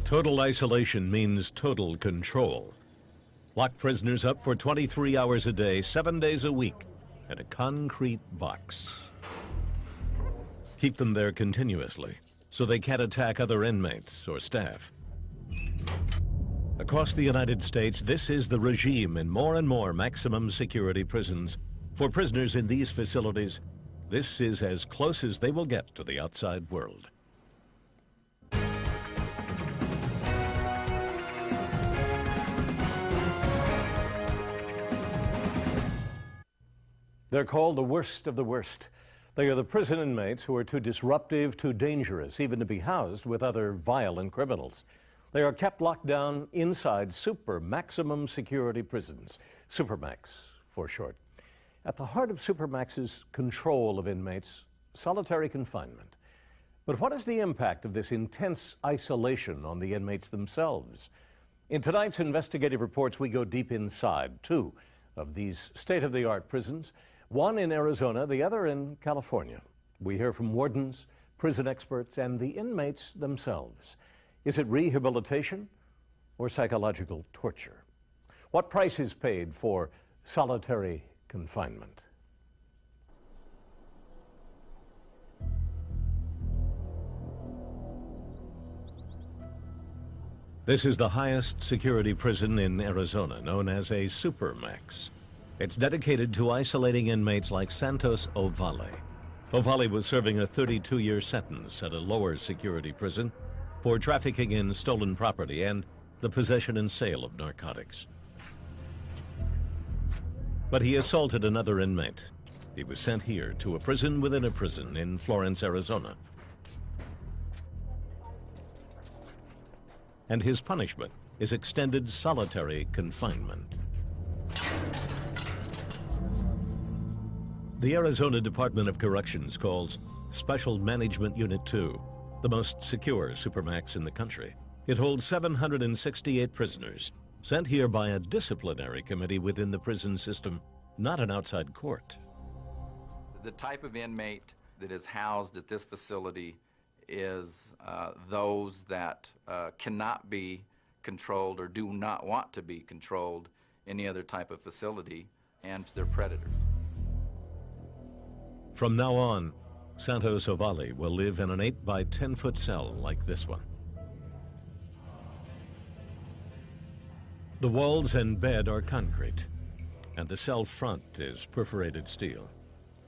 Total isolation means total control. Lock prisoners up for 23 hours a day, 7 days a week, in a concrete box. Keep them there continuously, so they can't attack other inmates or staff. Across the United States, this is the regime in more and more maximum security prisons. For prisoners in these facilities, this is as close as they will get to the outside world. They're called the worst of the worst. They are the prison inmates who are too disruptive, too dangerous, even to be housed with other violent criminals. They are kept locked down inside super maximum security prisons, Supermax for short. At the heart of Supermax's control of inmates, solitary confinement. But what is the impact of this intense isolation on the inmates themselves? In tonight's investigative reports, we go deep inside two of these state-of-the-art prisons, one in Arizona, the other in California. We hear from wardens, prison experts, and the inmates themselves. Is it rehabilitation or psychological torture? What price is paid for solitary confinement? This is the highest security prison in Arizona, known as a Supermax. It's dedicated to isolating inmates like Santos Ovalle. Ovalle was serving a 32-year sentence at a lower security prison for trafficking in stolen property and the possession and sale of narcotics. But he assaulted another inmate. He was sent here to a prison within a prison in Florence, Arizona. And his punishment is extended solitary confinement. The Arizona Department of Corrections calls Special Management Unit 2 the most secure Supermax in the country. It holds 768 prisoners, sent here by a disciplinary committee within the prison system, not an outside court. The type of inmate that is housed at this facility is those that cannot be controlled or do not want to be controlled any other type of facility, and they're predators. From now on, Santos Ovalle will live in an 8 by 10-foot cell like this one. The walls and bed are concrete, and the cell front is perforated steel.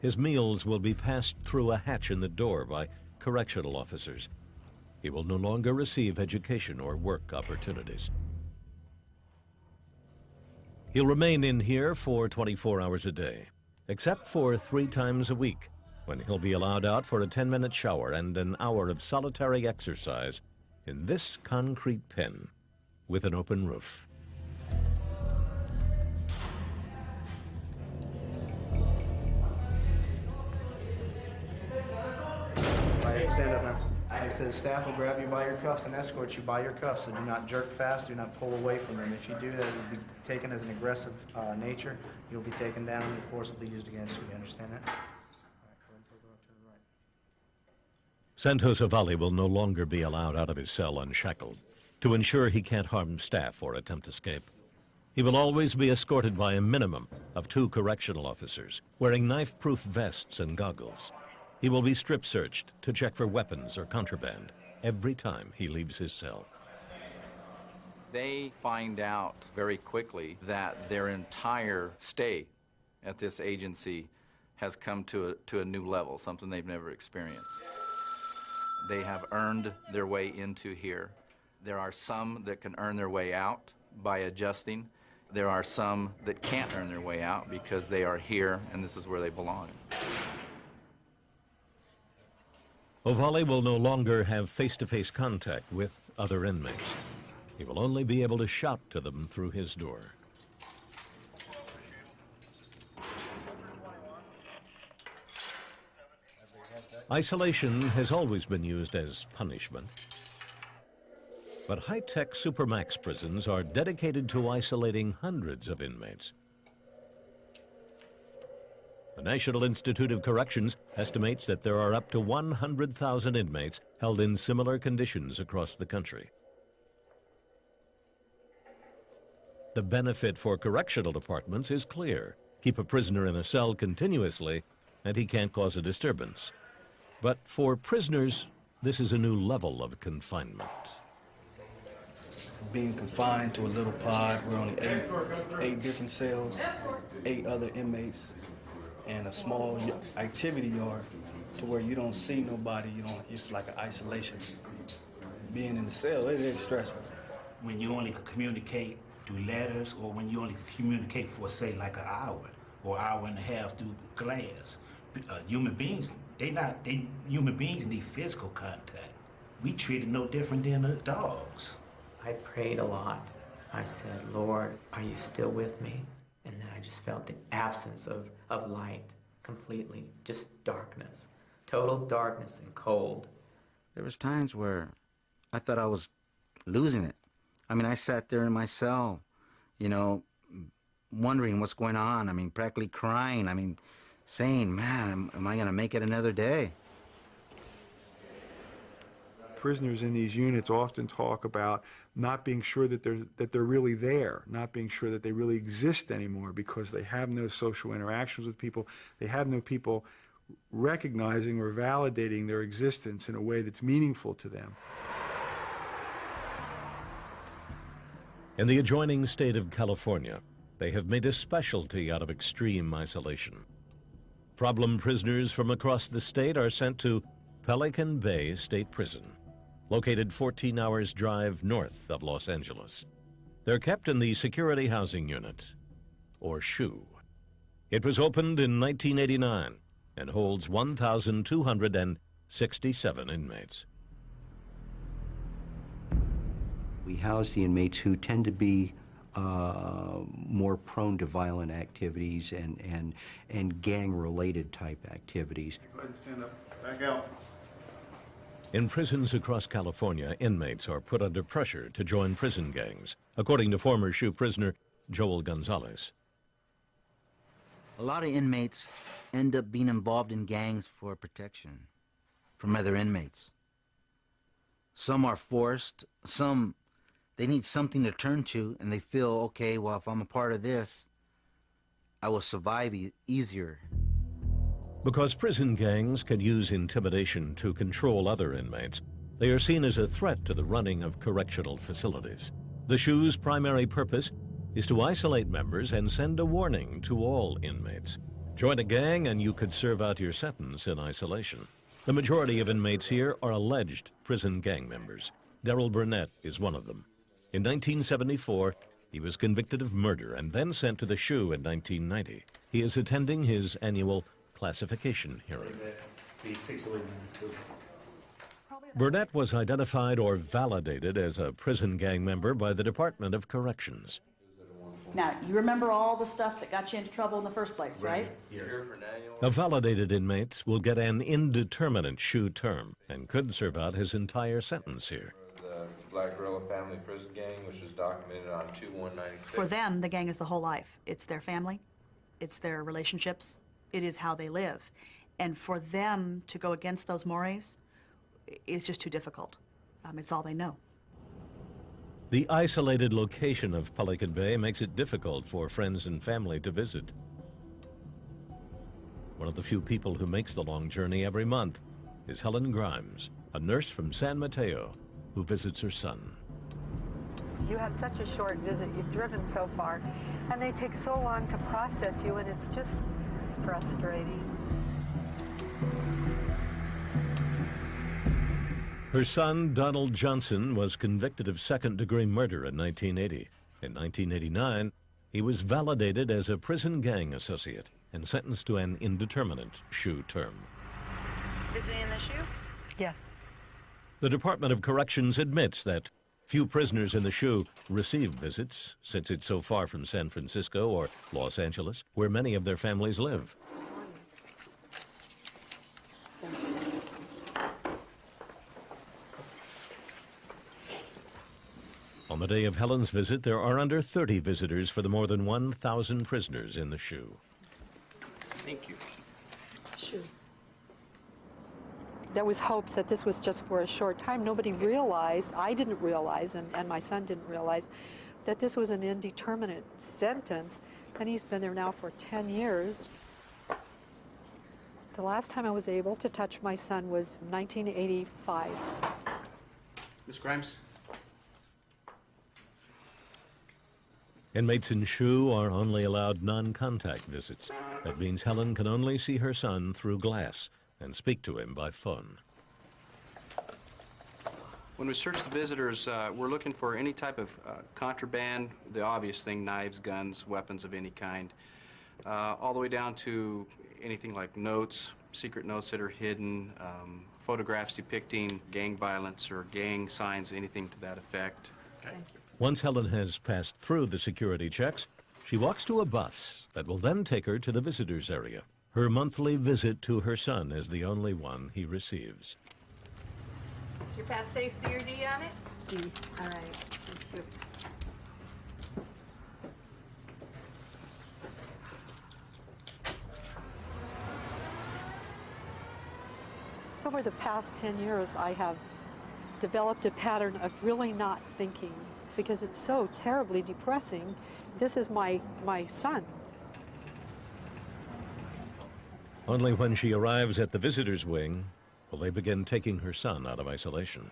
His meals will be passed through a hatch in the door by correctional officers. He will no longer receive education or work opportunities. He'll remain in here for 24 hours a day, except for 3 times a week, when he'll be allowed out for a 10-minute shower and an hour of solitary exercise in this concrete pen with an open roof. Stand up now. Like I said, staff will grab you by your cuffs and escort you by your cuffs, so do not jerk fast, do not pull away from them. If you do that, it will be taken as an aggressive nature. You'll be taken down and the force will be used against you. You understand that? Santos Ovalle will no longer be allowed out of his cell unshackled to ensure he can't harm staff or attempt escape. He will always be escorted by a minimum of 2 correctional officers wearing knife-proof vests and goggles. He will be strip searched to check for weapons or contraband every time he leaves his cell. They find out very quickly that their entire stay at this agency has come to a new level, something they've never experienced. They have earned their way into here. There are some that can earn their way out by adjusting. There are some that can't earn their way out because they are here and this is where they belong. Ovalle will no longer have face-to-face contact with other inmates. He will only be able to shout to them through his door. Isolation has always been used as punishment. But high-tech Supermax prisons are dedicated to isolating hundreds of inmates. The National Institute of Corrections estimates that there are up to 100,000 inmates held in similar conditions across the country. The benefit for correctional departments is clear. Keep a prisoner in a cell continuously, and he can't cause a disturbance. But for prisoners, this is a new level of confinement. Being confined to a little pod, we're only eight different cells, 8 other inmates, and a small activity yard to where you don't see nobody, it's like an isolation. Being in the cell, it is stressful. When you only communicate through letters, or when you only communicate for, say, like an hour or hour and a half through glass. Human beings, human beings need physical contact. We treat it no different than the dogs. I prayed a lot. I said, Lord, are you still with me? And then I just felt the absence of light completely, just darkness, total darkness and cold. There was times where I thought I was losing it. I mean, I sat there in my cell, wondering what's going on. I mean, practically crying. I mean, saying, man, am I going to make it another day? Prisoners in these units often talk about not being sure that they're really there, not being sure that they really exist anymore because they have no social interactions with people. They have no people recognizing or validating their existence in a way that's meaningful to them. In the adjoining state of California, they have made a specialty out of extreme isolation. Problem prisoners from across the state are sent to Pelican Bay State Prison, located 14 hours drive north of Los Angeles. They're kept in the Security Housing Unit, or SHU. It was opened in 1989 and holds 1,267 inmates. We house the inmates who tend to be more prone to violent activities and gang-related type activities. Go ahead and stand up. Back out. In prisons across California, inmates are put under pressure to join prison gangs, according to former SHU prisoner Joel Gonzalez. A lot of inmates end up being involved in gangs for protection from other inmates. Some are forced, some they need something to turn to, and they feel, okay, well, if I'm a part of this, I will survive easier. Because prison gangs can use intimidation to control other inmates, they are seen as a threat to the running of correctional facilities. The SHU's primary purpose is to isolate members and send a warning to all inmates. Join a gang and you could serve out your sentence in isolation. The majority of inmates here are alleged prison gang members. Daryl Burnett is one of them. In 1974, he was convicted of murder and then sent to the SHU in 1990. He is attending his annual classification hearing. Burnett was identified or validated as a prison gang member by the Department of Corrections. Now, you remember all the stuff that got you into trouble in the first place, right? A validated inmate will get an indeterminate SHU term and could serve out his entire sentence here. The Black Gorilla Family Prison Gang, which is documented on 2196. For them, the gang is the whole life. It's their family, it's their relationships, it is how they live. And for them to go against those mores is just too difficult. It's all they know. The isolated location of Pelican Bay makes it difficult for friends and family to visit. One of the few people who makes the long journey every month is Helen Grimes, a nurse from San Mateo, who visits her son. You have such a short visit, you've driven so far, and they take so long to process you, and it's just frustrating. Her son, Donald Johnson, was convicted of second-degree murder in 1980. In 1989, he was validated as a prison gang associate and sentenced to an indeterminate SHU term. Visiting the SHU? Yes. The Department of Corrections admits that few prisoners in the SHU receive visits, since it's so far from San Francisco or Los Angeles, where many of their families live. On the day of Helen's visit, there are under 30 visitors for the more than 1,000 prisoners in the SHU. Thank you. SHU. There was hopes that this was just for a short time. Nobody realized, I didn't realize, and my son didn't realize, that this was an indeterminate sentence, and he's been there now for 10 years. The last time I was able to touch my son was 1985. Ms. Grimes? Inmates in SHU are only allowed non-contact visits. That means Helen can only see her son through glass and speak to him by phone. When we search the visitors, we're looking for any type of contraband, the obvious thing, knives, guns, weapons of any kind, all the way down to anything like notes, secret notes that are hidden, photographs depicting gang violence or gang signs, anything to that effect. Thank you. Once Helen has passed through the security checks, she walks to a bus that will then take her to the visitors area. Her monthly visit to her son is the only one he receives. Does your pass say CRD on it? D. All right. Thank you. Over the past 10 years, I have developed a pattern of really not thinking because it's so terribly depressing. This is my son. Only when she arrives at the visitors wing will they begin taking her son out of isolation.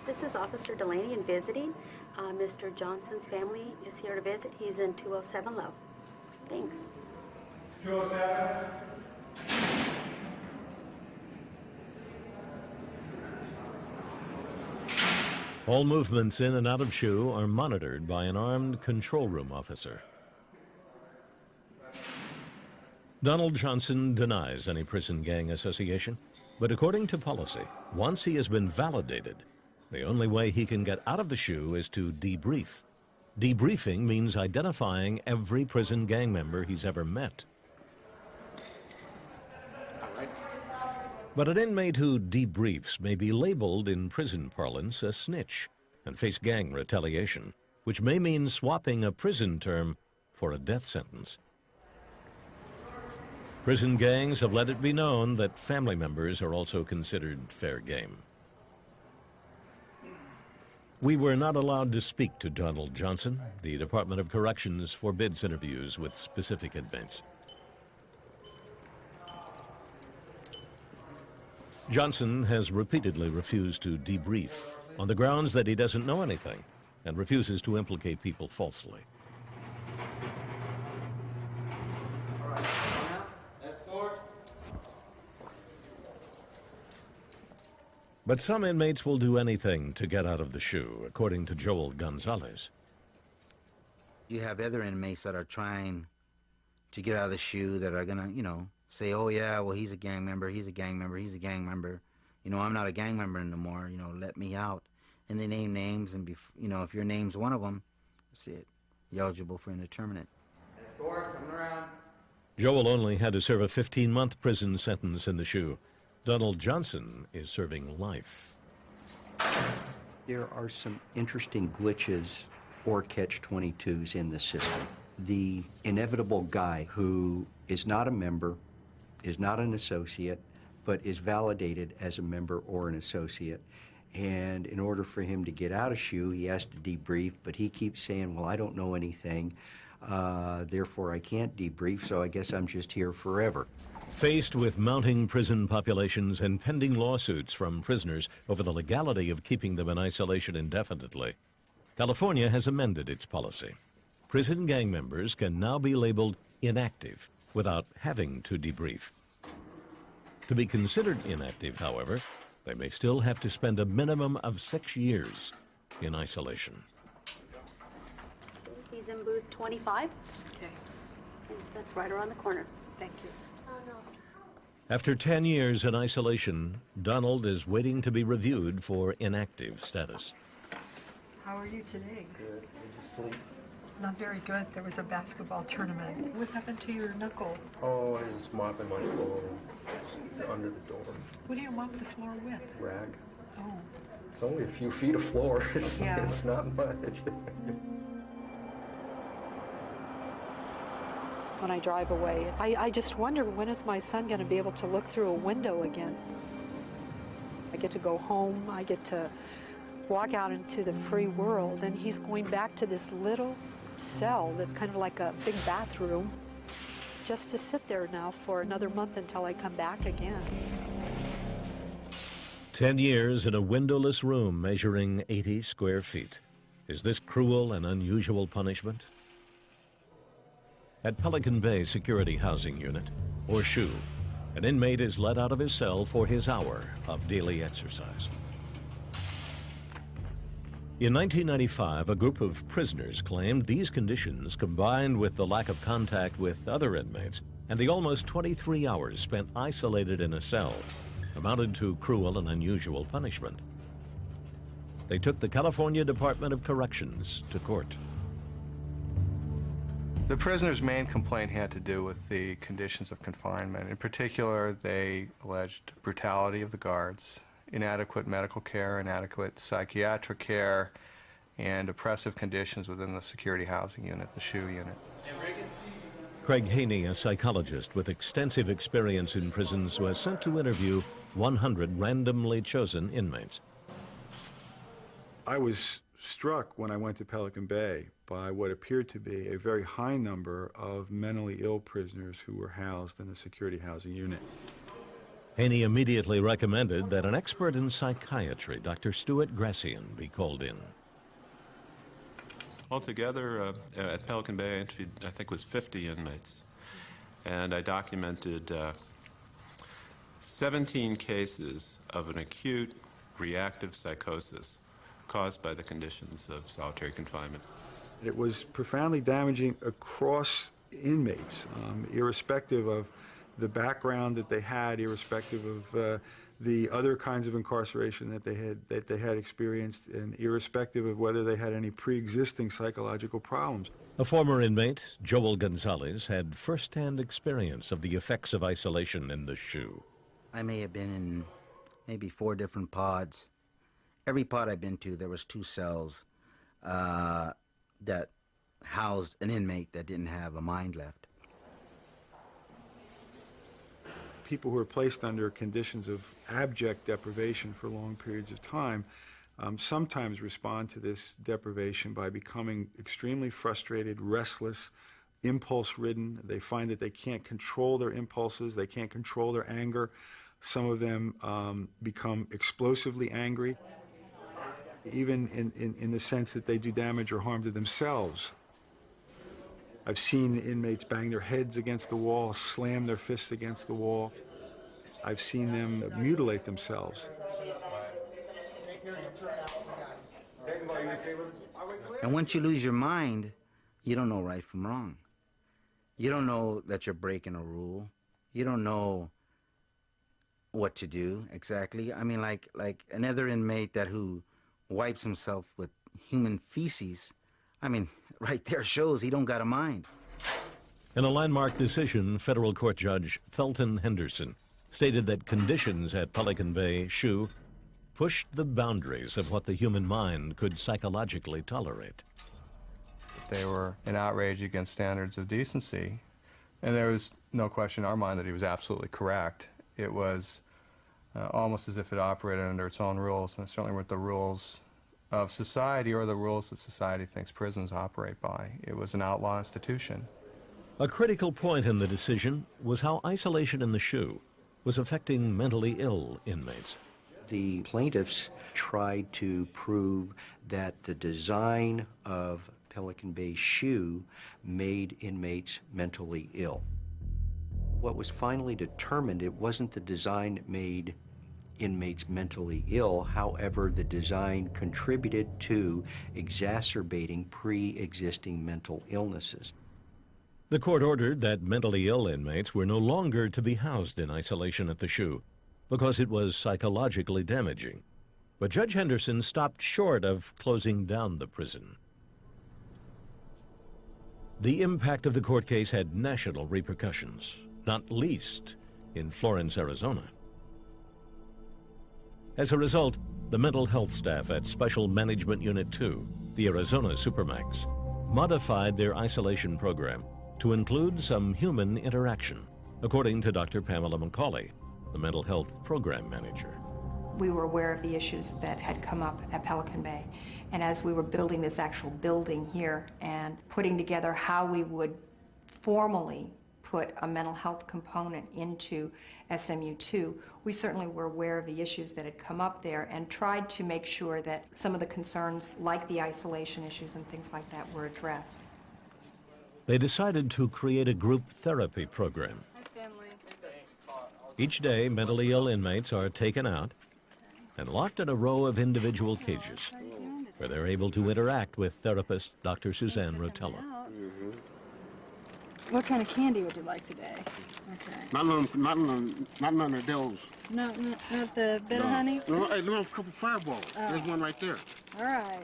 This is Officer Delaney in visiting. Mr. Johnson's family is here to visit. He's in 207 Low. Thanks. 207. All movements in and out of SHU are monitored by an armed control room officer. Donald Johnson denies any prison gang association, but according to policy, once he has been validated, the only way he can get out of the SHU is to debrief. Debriefing means identifying every prison gang member he's ever met. But an inmate who debriefs may be labeled in prison parlance a snitch and face gang retaliation, which may mean swapping a prison term for a death sentence. Prison gangs have let it be known that family members are also considered fair game. We were not allowed to speak to Donald Johnson. The Department of Corrections forbids interviews with specific inmates. Johnson has repeatedly refused to debrief on the grounds that he doesn't know anything and refuses to implicate people falsely. But some inmates will do anything to get out of the SHU, according to Joel Gonzalez. You have other inmates that are trying to get out of the SHU that are gonna, say, oh yeah, well he's a gang member, he's a gang member, he's a gang member. I'm not a gang member anymore, let me out. And they name names, and if your name's one of them, that's it. You're eligible for indeterminate. Joel only had to serve a 15-month prison sentence in the SHU. Donald Johnson is serving life. There are some interesting glitches or catch-22s in the system. The inevitable guy who is not a member, is not an associate, but is validated as a member or an associate. And in order for him to get out of SHU, he has to debrief, but he keeps saying, well, I don't know anything, therefore I can't debrief, so I guess I'm just here forever. Faced with mounting prison populations and pending lawsuits from prisoners over the legality of keeping them in isolation indefinitely, California has amended its policy. Prison gang members can now be labeled inactive without having to debrief. To be considered inactive, however, they may still have to spend a minimum of 6 years in isolation. He's in booth 25. Okay. That's right around the corner. Thank you. After 10 years in isolation, Donald is waiting to be reviewed for inactive status. How are you today? Good. Did you sleep? Not very good. There was a basketball tournament. What happened to your knuckle? Oh, I was just mopping my floor under the door. What do you mop the floor with? Rag. Oh. It's only a few feet of floor. It's not much. When I drive away, I just wonder, when is my son going to be able to look through a window again? I get to go home. I get to walk out into the free world, and he's going back to this little cell that's kind of like a big bathroom, just to sit there now for another month until I come back again. 10 years in a windowless room measuring 80 square feet. Is this cruel and unusual punishment? At Pelican Bay Security Housing Unit, or SHU, an inmate is let out of his cell for his hour of daily exercise. In 1995, a group of prisoners claimed these conditions, combined with the lack of contact with other inmates and the almost 23 hours spent isolated in a cell, amounted to cruel and unusual punishment. They took the California Department of Corrections to court. The prisoners' main complaint had to do with the conditions of confinement. In particular, they alleged brutality of the guards, inadequate medical care, inadequate psychiatric care, and oppressive conditions within the security housing unit, the SHU unit. Craig Haney, a psychologist with extensive experience in prisons, was sent to interview 100 randomly chosen inmates. I was struck when I went to Pelican Bay by what appeared to be a very high number of mentally ill prisoners who were housed in the security housing unit. Haney immediately recommended that an expert in psychiatry, Dr. Stuart Gracian, be called in. Altogether, at Pelican Bay, I interviewed, I think it was 50 inmates, and I documented 17 cases of an acute reactive psychosis caused by the conditions of solitary confinement. It was profoundly damaging across inmates, irrespective of the background that they had, irrespective of the other kinds of incarceration that they had experienced, and irrespective of whether they had any pre-existing psychological problems. A former inmate, Joel Gonzalez, had first-hand experience of the effects of isolation in the SHU. I may have been in maybe 4 different pods. Every pod I've been to, there was 2 cells that housed an inmate that didn't have a mind left. People who are placed under conditions of abject deprivation for long periods of time sometimes respond to this deprivation by becoming extremely frustrated, restless, impulse-ridden. They find that they can't control their impulses, they can't control their anger. Some of them become explosively angry, even in the sense that they do damage or harm to themselves. I've seen inmates bang their heads against the wall, slam their fists against the wall. I've seen them mutilate themselves. And once you lose your mind, you don't know right from wrong. You don't know that you're breaking a rule. You don't know what to do exactly. I mean, like another inmate who wipes himself with human feces, I mean, right there shows he don't got a mind. In a landmark decision, federal court judge Felton Henderson stated that conditions at Pelican Bay SHU pushed the boundaries of what the human mind could psychologically tolerate. They were an outrage against standards of decency, and there was no question in our mind that he was absolutely correct. It was almost as if it operated under its own rules, and it certainly weren't the rules of society or the rules that society thinks prisons operate by. It was an outlaw institution. A critical point in the decision was how isolation in the SHU was affecting mentally ill inmates. The plaintiffs tried to prove that the design of Pelican Bay SHU made inmates mentally ill. What was finally determined, it wasn't the design that made inmates mentally ill. However, the design contributed to exacerbating pre-existing mental illnesses. The court ordered that mentally ill inmates were no longer to be housed in isolation at the SHU because it was psychologically damaging. But Judge Henderson stopped short of closing down the prison. The impact of the court case had national repercussions, not least in Florence, Arizona. As a result, the mental health staff at Special Management Unit 2, the Arizona Supermax, modified their isolation program to include some human interaction, according to Dr. Pamela McCauley, the mental health program manager. We were aware of the issues that had come up at Pelican Bay. And as we were building this actual building here and putting together how we would formally put a mental health component into SMU2, we certainly were aware of the issues that had come up there and tried to make sure that some of the concerns, like the isolation issues and things like that, were addressed. They decided to create a group therapy program. Each day, mentally ill inmates are taken out and locked in a row of individual cages where they're able to interact with therapist Dr. Suzanne Rotella. What kind of candy would you like today? Okay. Not none of those. Not the bit of honey? No, hey, there's a couple fireballs. There's one right there. All right.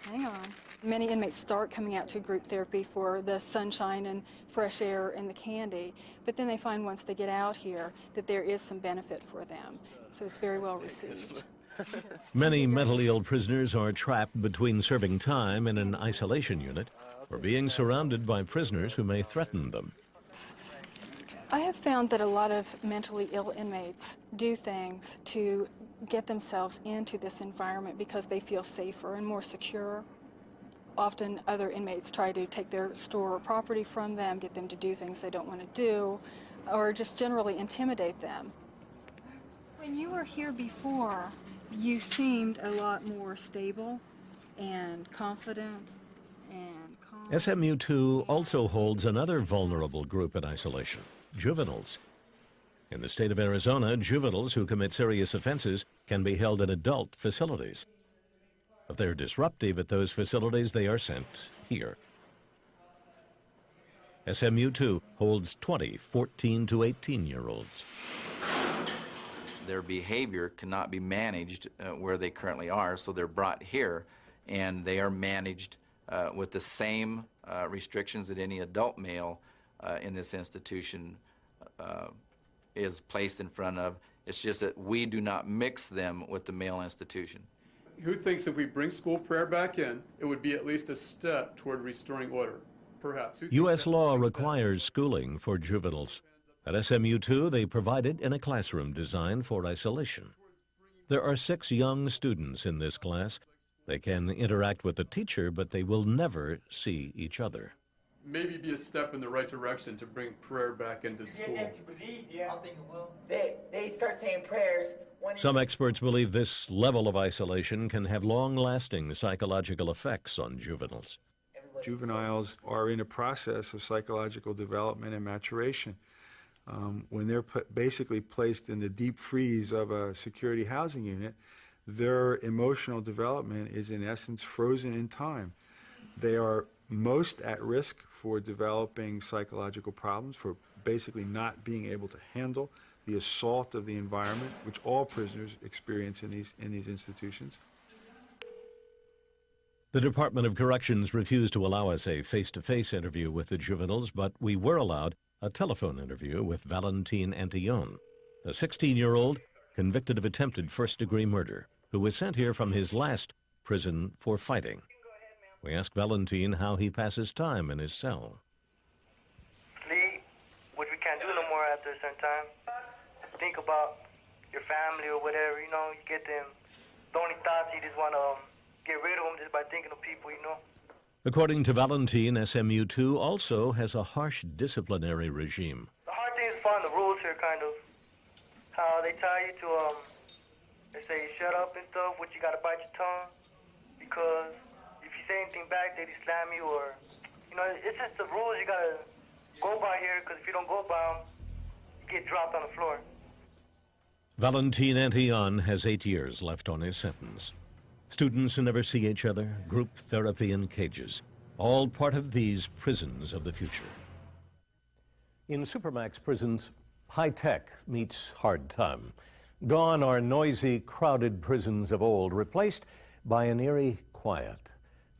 Hang on. Many inmates start coming out to group therapy for the sunshine and fresh air and the candy, but then they find once they get out here that there is some benefit for them. So it's very well received. Many mentally ill prisoners are trapped between serving time in an isolation unit or being surrounded by prisoners who may threaten them. I have found that a lot of mentally ill inmates do things to get themselves into this environment because they feel safer and more secure. Often other inmates try to take their store or property from them, get them to do things they don't want to do, or just generally intimidate them. When you were here before, you seemed a lot more stable and confident and calm. SMU2 also holds another vulnerable group in isolation, juveniles. In the state of Arizona, juveniles who commit serious offenses can be held in adult facilities. If they're disruptive at those facilities, they are sent here. SMU2 holds 20 14 to 18-year-olds. Their behavior cannot be managed where they currently are, so they're brought here, and they are managed with the same restrictions that any adult male in this institution is placed in front of. It's just that we do not mix them with the male institution. Who thinks if we bring school prayer back in, it would be at least a step toward restoring order? Perhaps. U.S. law requires schooling for juveniles. At SMU2, they provide it in a classroom designed for isolation. There are 6 young students in this class. They can interact with the teacher, but they will never see each other. Maybe be a step in the right direction to bring prayer back into school. I think it will. They start saying prayers. Some experts believe this level of isolation can have long-lasting psychological effects on juveniles. Juveniles are in a process of psychological development and maturation. When they're basically placed in the deep freeze of a security housing unit, their emotional development is in essence frozen in time. They are most at risk for developing psychological problems, for basically not being able to handle the assault of the environment, which all prisoners experience in these institutions. The Department of Corrections refused to allow us a face-to-face interview with the juveniles, but we were allowed a telephone interview with Valentin Antillon, a 16-year-old convicted of attempted first-degree murder, who was sent here from his last prison for fighting. We asked Valentin how he passes time in his cell. Sleep, which we can't do no more after a certain time. Think about your family or whatever, you know, you get them. The only thoughts, you just want to get rid of them just by thinking of people, you know. According to Valentin, SMU2 also has a harsh disciplinary regime. The hard thing is following the rules here, kind of. How they tell you to, they say shut up and stuff, which you got to bite your tongue. Because if you say anything back, they slam you or, you know, it's just the rules you got to go by here, because if you don't go by them, you get dropped on the floor. Valentin Antillon has 8 years left on his sentence. Students who never see each other, group therapy in cages, all part of these prisons of the future. In Supermax prisons, high tech meets hard time. Gone are noisy, crowded prisons of old, replaced by an eerie quiet.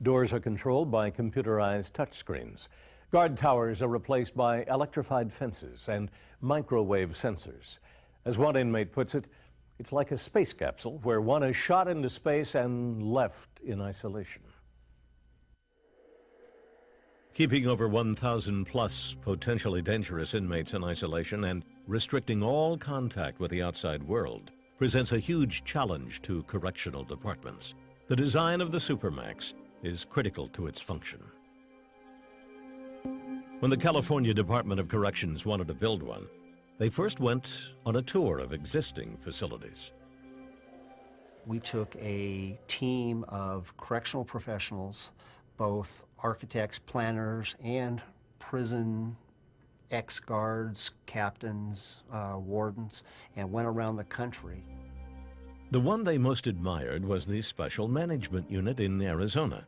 Doors are controlled by computerized touchscreens. Guard towers are replaced by electrified fences and microwave sensors. As one inmate puts it, it's like a space capsule where one is shot into space and left in isolation. Keeping over 1,000 plus potentially dangerous inmates in isolation and restricting all contact with the outside world presents a huge challenge to correctional departments. The design of the Supermax is critical to its function. When the California Department of Corrections wanted to build one, they first went on a tour of existing facilities. We took a team of correctional professionals, both architects, planners, and prison ex-guards, captains, wardens, and went around the country. The one they most admired was the Special Management Unit in Arizona.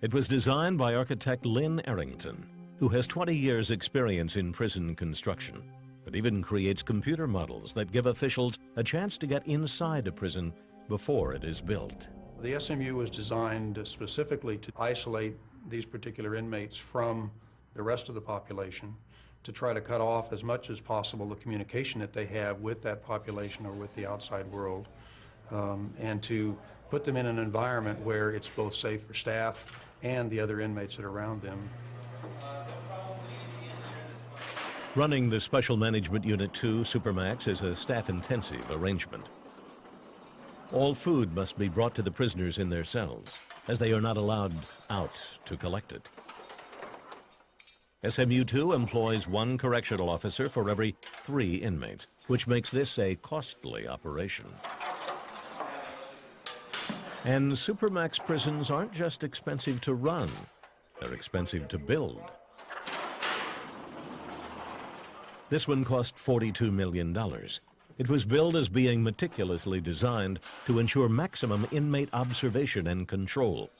It was designed by architect Lynn Arrington, who has 20 years' experience in prison construction. It even creates computer models that give officials a chance to get inside a prison before it is built. The SMU was designed specifically to isolate these particular inmates from the rest of the population, to try to cut off as much as possible the communication that they have with that population or with the outside world, and to put them in an environment where it's both safe for staff and the other inmates that are around them. Running the Special Management Unit 2 Supermax is a staff-intensive arrangement. All food must be brought to the prisoners in their cells, as they are not allowed out to collect it. SMU-2 employs 1 correctional officer for every 3 inmates, which makes this a costly operation. And Supermax prisons aren't just expensive to run, they're expensive to build. This one cost $42 million. It was billed as being meticulously designed to ensure maximum inmate observation and control,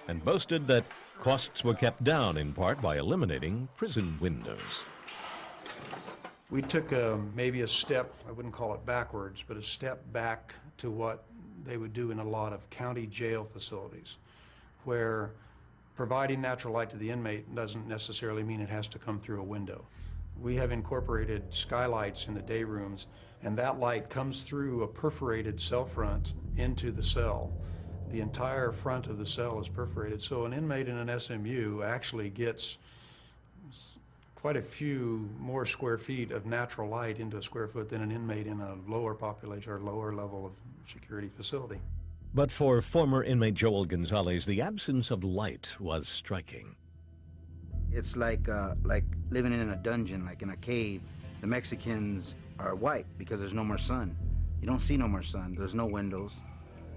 and boasted that costs were kept down in part by eliminating prison windows. We took maybe a step, I wouldn't call it backwards, but a step back to what they would do in a lot of county jail facilities, where providing natural light to the inmate doesn't necessarily mean it has to come through a window. We have incorporated skylights in the day rooms, and that light comes through a perforated cell front into the cell. The entire front of the cell is perforated, so an inmate in an SMU actually gets quite a few more square feet of natural light into a square foot than an inmate in a lower population or lower level of security facility. But for former inmate Joel Gonzalez, the absence of light was striking. It's like living in a dungeon, like in a cave. The Mexicans are white because there's no more sun. You don't see no more sun. There's no windows.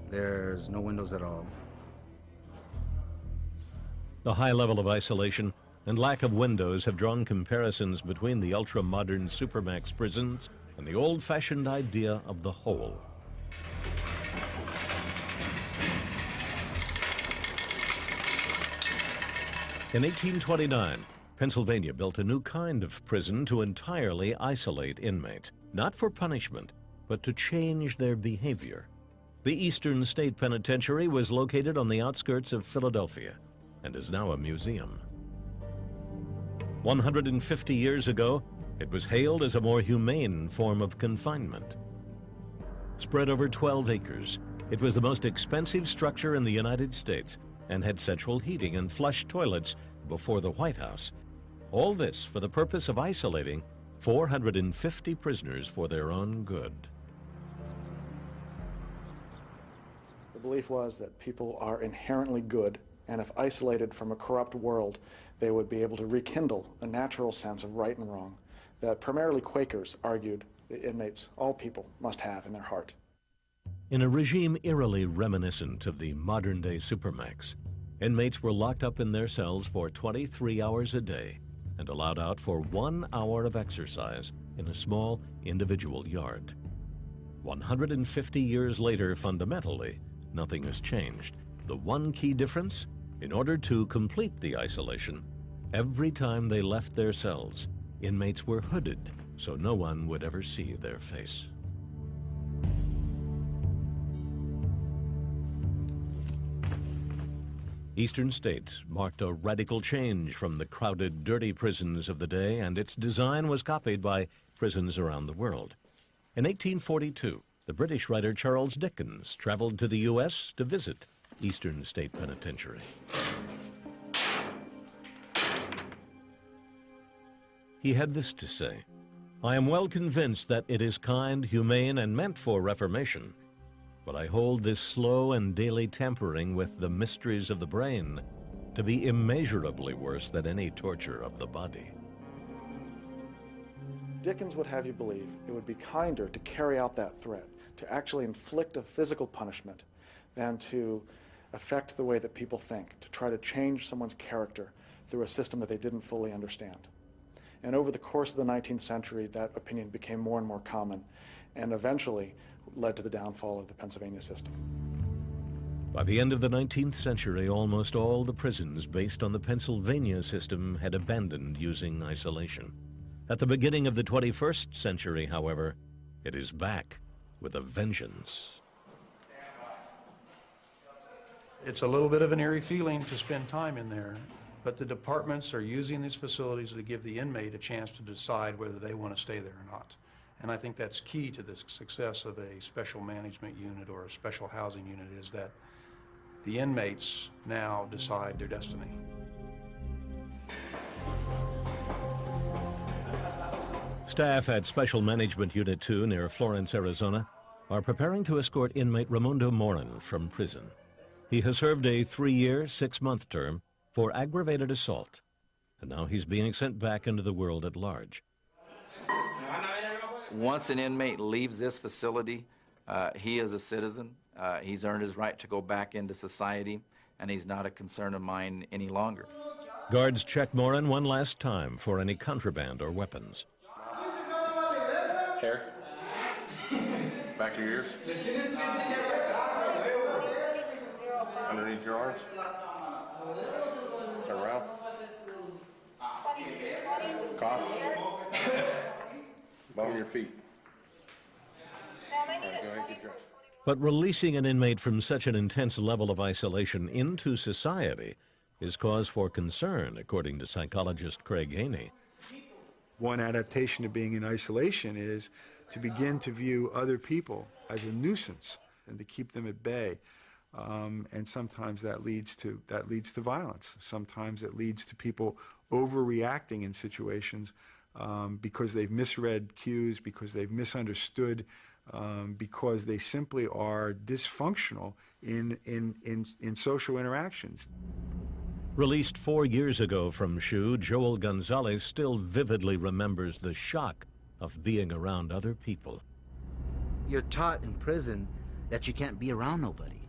There's no windows at all. The high level of isolation and lack of windows have drawn comparisons between the ultra-modern Supermax prisons and the old-fashioned idea of the hole. In 1829, Pennsylvania built a new kind of prison to entirely isolate inmates, not for punishment, but to change their behavior. The Eastern State Penitentiary was located on the outskirts of Philadelphia and is now a museum. 150 years ago, it was hailed as a more humane form of confinement. Spread over 12 acres, it was the most expensive structure in the United States and had central heating and flush toilets before the White House. All this for the purpose of isolating 450 prisoners for their own good. The belief was that people are inherently good, and if isolated from a corrupt world, they would be able to rekindle a natural sense of right and wrong that primarily Quakers argued the inmates, all people, must have in their heart. In a regime eerily reminiscent of the modern-day Supermax, inmates were locked up in their cells for 23 hours a day and allowed out for 1 hour of exercise in a small individual yard. 150 years later, fundamentally, nothing has changed. The one key difference? In order to complete the isolation, every time they left their cells, inmates were hooded so no one would ever see their face. Eastern State marked a radical change from the crowded, dirty prisons of the day, and its design was copied by prisons around the world. In 1842, the British writer Charles Dickens traveled to the U.S. to visit Eastern State Penitentiary. He had this to say: I am well convinced that it is kind, humane, and meant for reformation. But I hold this slow and daily tampering with the mysteries of the brain to be immeasurably worse than any torture of the body. Dickens would have you believe it would be kinder to carry out that threat, to actually inflict a physical punishment, than to affect the way that people think, to try to change someone's character through a system that they didn't fully understand. And over the course of the 19th century, that opinion became more and more common, and eventually led to the downfall of the Pennsylvania system. By the end of the 19th century, almost all the prisons based on the Pennsylvania system had abandoned using isolation. At the beginning of the 21st century, however, it is back with a vengeance. It's a little bit of an eerie feeling to spend time in there, but the departments are using these facilities to give the inmate a chance to decide whether they want to stay there or not. And I think that's key to the success of a special management unit or a special housing unit, is that the inmates now decide their destiny. Staff at Special Management Unit 2 near Florence, Arizona, are preparing to escort inmate Raimundo Morin from prison. He has served a 3-year, 6-month term for aggravated assault, and now he's being sent back into the world at large. Once an inmate leaves this facility, he is a citizen. He's earned his right to go back into society, and he's not a concern of mine any longer. Guards check Morin one last time for any contraband or weapons. Hair. Back of your ears. Underneath your arms. Turn around. Cough. Bum your feet. All right, go ahead, get dressed. But releasing an inmate from such an intense level of isolation into society is cause for concern, according to psychologist Craig Haney. One adaptation to being in isolation is to begin to view other people as a nuisance and to keep them at bay. And sometimes that leads to violence. Sometimes it leads to people overreacting in situations because they've misread cues, because they've misunderstood, because they simply are dysfunctional in social interactions. Released 4 years ago from SHU, Joel Gonzalez still vividly remembers the shock of being around other people. You're taught in prison that you can't be around nobody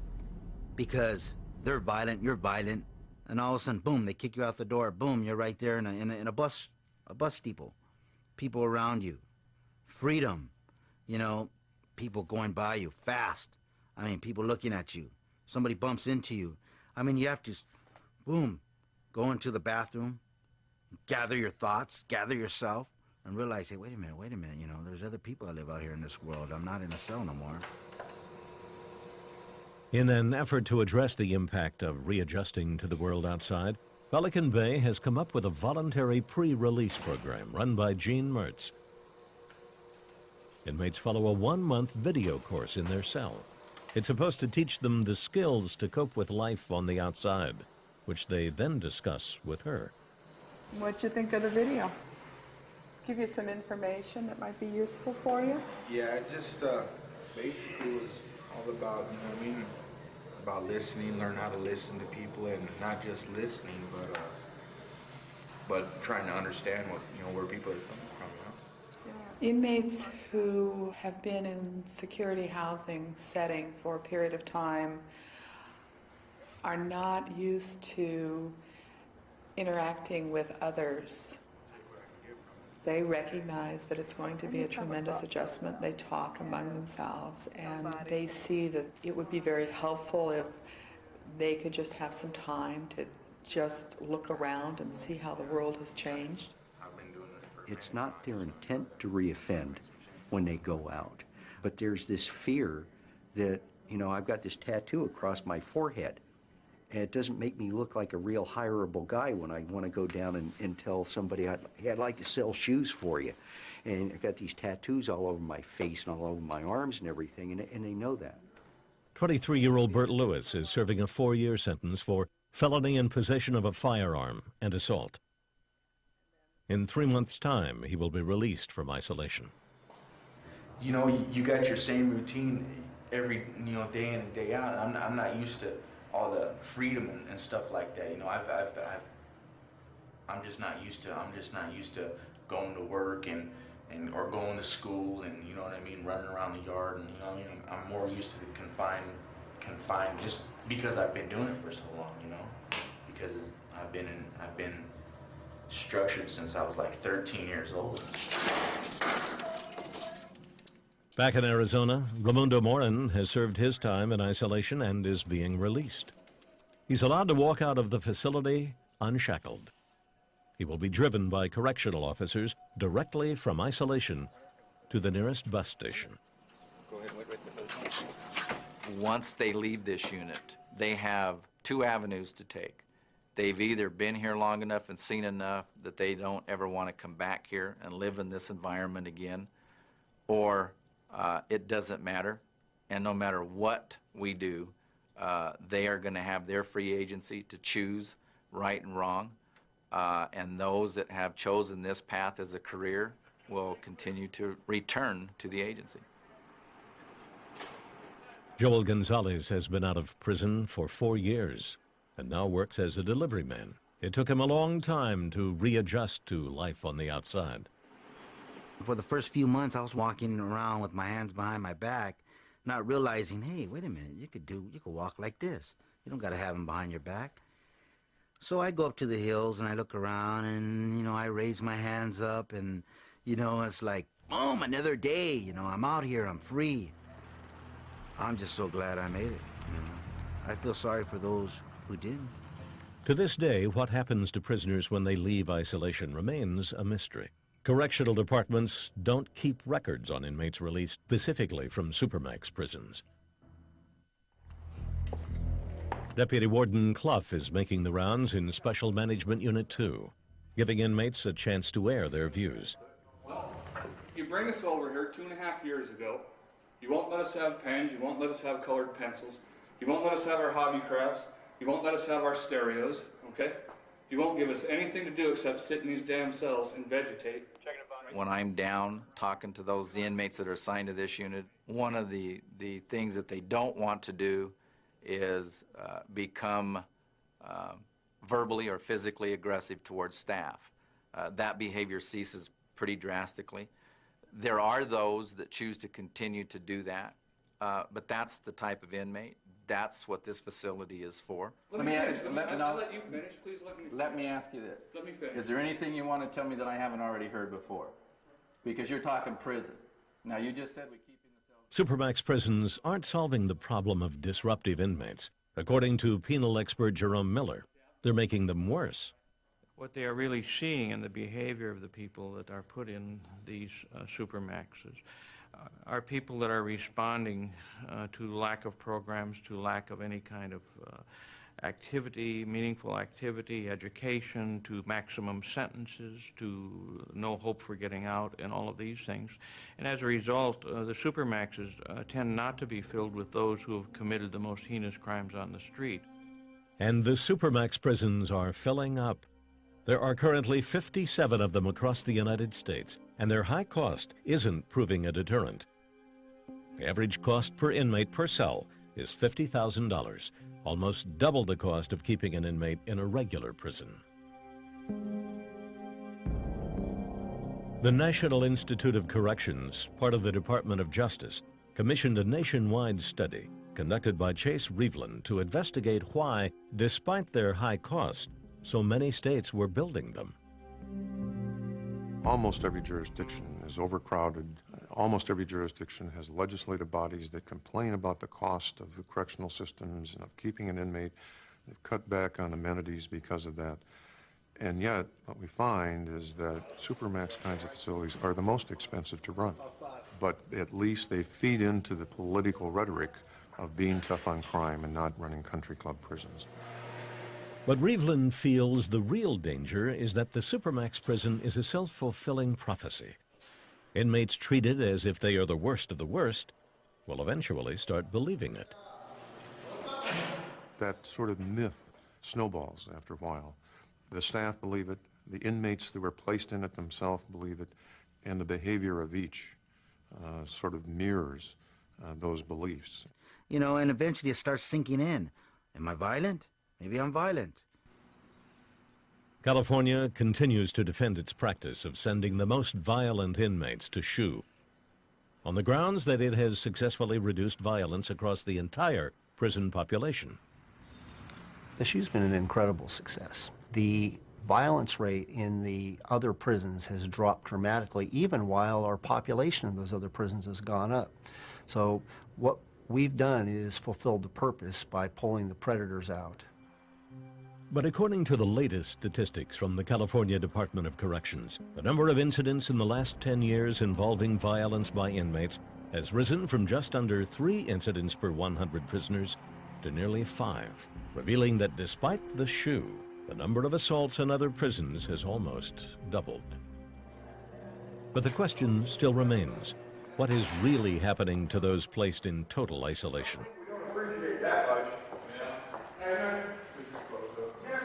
because they're violent, you're violent, and all of a sudden, boom, they kick you out the door, boom, you're right there in a bus steeple. People around you. Freedom, you know, people going by you fast. I mean, people looking at you. Somebody bumps into you. I mean, you have to, boom, go into the bathroom, gather your thoughts, gather yourself, and realize, hey, wait a minute, you know, there's other people that live out here in this world. I'm not in a cell no more. In an effort to address the impact of readjusting to the world outside, Pelican Bay has come up with a voluntary pre-release program run by Gene Mertz. Inmates follow a 1-month video course in their cell. It's supposed to teach them the skills to cope with life on the outside, which they then discuss with her. What'd you think of the video? Give you some information that might be useful for you? Yeah, it just basically was all about, you know what I mean, about listening, learn how to listen to people, and not just listening, but trying to understand what, you know, where people are coming from. You know? Inmates who have been in security housing setting for a period of time are not used to interacting with others. They recognize that it's going to be a tremendous adjustment. They talk among themselves, and they see that it would be very helpful if they could just have some time to just look around and see how the world has changed. It's not their intent to reoffend when they go out, but there's this fear that, you know, I've got this tattoo across my forehead, and it doesn't make me look like a real hireable guy when I want to go down and tell somebody, hey, I'd like to sell shoes for you. And I've got these tattoos all over my face and all over my arms and everything, and they know that. 23-year-old Bert Lewis is serving a 4-year sentence for felony in possession of a firearm and assault. In 3 months' time, he will be released from isolation. You know, you got your same routine every, day in and day out. I'm not used to all the freedom and stuff like that. I'm just not used to going to work and or going to school and, you know what I mean, running around the yard, and, I'm more used to the confined just because I've been doing it for so long, because I've been structured since I was like 13 years old. Back in Arizona, Raimundo Morin has served his time in isolation and is being released. He's allowed to walk out of the facility unshackled. He will be driven by correctional officers directly from isolation to the nearest bus station. Once they leave this unit, they have 2 avenues to take. They've either been here long enough and seen enough that they don't ever want to come back here and live in this environment again, or it doesn't matter, and no matter what we do, they are going to have their free agency to choose right and wrong, and those that have chosen this path as a career will continue to return to the agency. Joel Gonzalez has been out of prison for 4 years and now works as a delivery man. It took him a long time to readjust to life on the outside. For the first few months, I was walking around with my hands behind my back, not realizing, hey, wait a minute, you could walk like this. You don't got to have them behind your back. So I go up to the hills and I look around and, I raise my hands up and, it's like, boom, another day, I'm out here, I'm free. I'm just so glad I made it. I feel sorry for those who didn't. To this day, what happens to prisoners when they leave isolation remains a mystery. Correctional departments don't keep records on inmates released specifically from Supermax prisons. Deputy Warden Clough is making the rounds in Special Management Unit 2, giving inmates a chance to air their views. Well, you bring us over here 2.5 years ago. You won't let us have pens, you won't let us have colored pencils, you won't let us have our hobby crafts, you won't let us have our stereos, okay? You won't give us anything to do except sit in these damn cells and vegetate. When I'm down talking to those inmates that are assigned to this unit, one of the things that they don't want to do is become verbally or physically aggressive towards staff. That behavior ceases pretty drastically. There are those that choose to continue to do that, but that's the type of inmate. That's what this facility is for. Let me finish. I'll let you finish. Please let me finish. Let me ask you this. Let me finish. Is there anything you want to tell me that I haven't already heard before? Because you're talking prison. Now, you just said we keep in the cells. Supermax prisons aren't solving the problem of disruptive inmates. According to penal expert Jerome Miller, they're making them worse. What they are really seeing in the behavior of the people that are put in these supermaxes are people that are responding to lack of programs, to lack of any kind of activity, meaningful activity, education, to maximum sentences, to no hope for getting out, and all of these things. And as a result, the supermaxes tend not to be filled with those who have committed the most heinous crimes on the street. And the Supermax prisons are filling up. There are currently 57 of them across the United States, and their high cost isn't proving a deterrent. The average cost per inmate per cell is $50,000, almost double the cost of keeping an inmate in a regular prison. The National Institute of Corrections, part of the Department of Justice, commissioned a nationwide study conducted by Chase Rivlin to investigate why, despite their high cost, so many states were building them. Almost every jurisdiction is overcrowded. Almost every jurisdiction has legislative bodies that complain about the cost of the correctional systems and of keeping an inmate. They've cut back on amenities because of that. And yet, what we find is that Supermax kinds of facilities are the most expensive to run. But at least they feed into the political rhetoric of being tough on crime and not running country club prisons. But Rivlin feels the real danger is that the Supermax prison is a self-fulfilling prophecy. Inmates treated as if they are the worst of the worst will eventually start believing it. That sort of myth snowballs after a while. The staff believe it, The inmates that were placed in it themselves believe it, and the behavior of each sort of mirrors those beliefs. You know, and eventually it starts sinking in. Am I violent? Maybe I'm violent. California continues to defend its practice of sending the most violent inmates to SHU, on the grounds that it has successfully reduced violence across the entire prison population. The SHU's been an incredible success. The violence rate in the other prisons has dropped dramatically, even while our population in those other prisons has gone up. So what we've done is fulfilled the purpose by pulling the predators out. But according to the latest statistics from the California Department of Corrections, the number of incidents in the last 10 years involving violence by inmates has risen from just under 3 incidents per 100 prisoners to nearly 5, revealing that despite the SHU, the number of assaults in other prisons has almost doubled. But the question still remains, what is really happening to those placed in total isolation?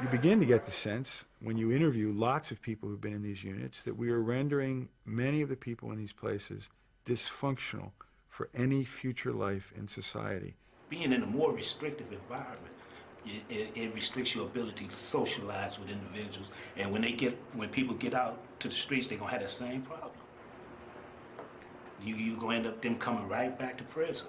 You begin to get the sense, when you interview lots of people who've been in these units, that we are rendering many of the people in these places dysfunctional for any future life in society. Being in a more restrictive environment, it restricts your ability to socialize with individuals, and when people get out to the streets, they're gonna have that same problem. You're gonna end up them coming right back to prison.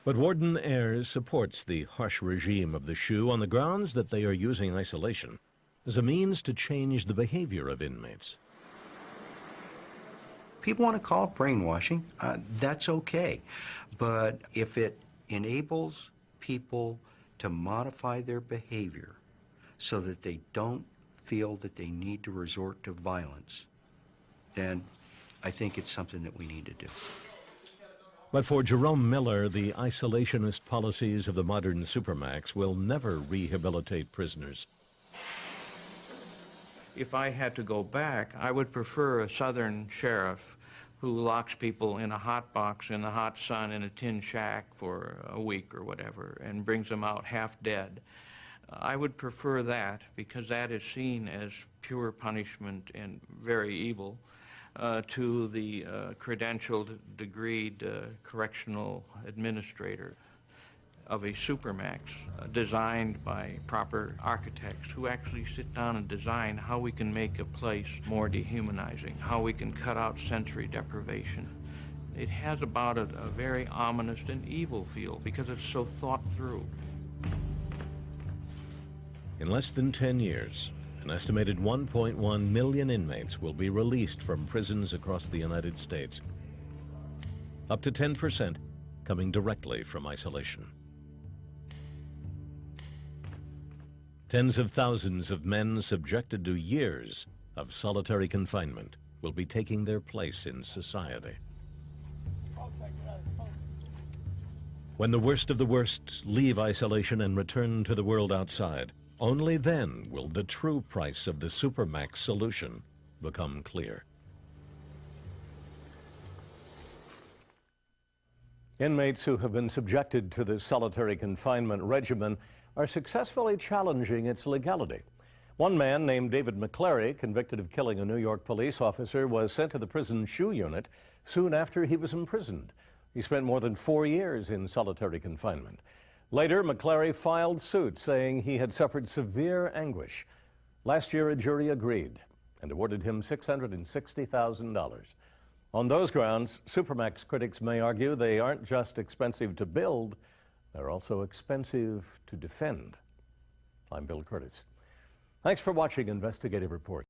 But Warden Ayers supports the harsh regime of the SHU on the grounds that they are using isolation as a means to change the behavior of inmates. People want to call it brainwashing. That's okay. But if it enables people to modify their behavior so that they don't feel that they need to resort to violence, then I think it's something that we need to do. But for Jerome Miller, the isolationist policies of the modern supermax will never rehabilitate prisoners. If I had to go back, I would prefer a southern sheriff who locks people in a hot box in the hot sun in a tin shack for a week or whatever and brings them out half dead. I would prefer that because that is seen as pure punishment and very evil. To the credentialed, degreed correctional administrator of a supermax designed by proper architects who actually sit down and design how we can make a place more dehumanizing, how we can cut out sensory deprivation. It has about it a very ominous and evil feel because it's so thought through. In less than 10 years, an estimated 1.1 million inmates will be released from prisons across the United States, up to 10% coming directly from isolation. Tens of thousands of men subjected to years of solitary confinement will be taking their place in society. When the worst of the worst leave isolation and return to the world outside, only then will the true price of the supermax solution become clear. Inmates who have been subjected to the solitary confinement regimen are successfully challenging its legality. One man named David McClary, convicted of killing a New York police officer, was sent to the prison SHU unit soon after he was imprisoned. He spent more than 4 years in solitary confinement. Later, McClary filed suit saying he had suffered severe anguish. Last year, a jury agreed and awarded him $660,000. On those grounds, supermax critics may argue they aren't just expensive to build, they're also expensive to defend. I'm Bill Curtis. Thanks for watching Investigative Report.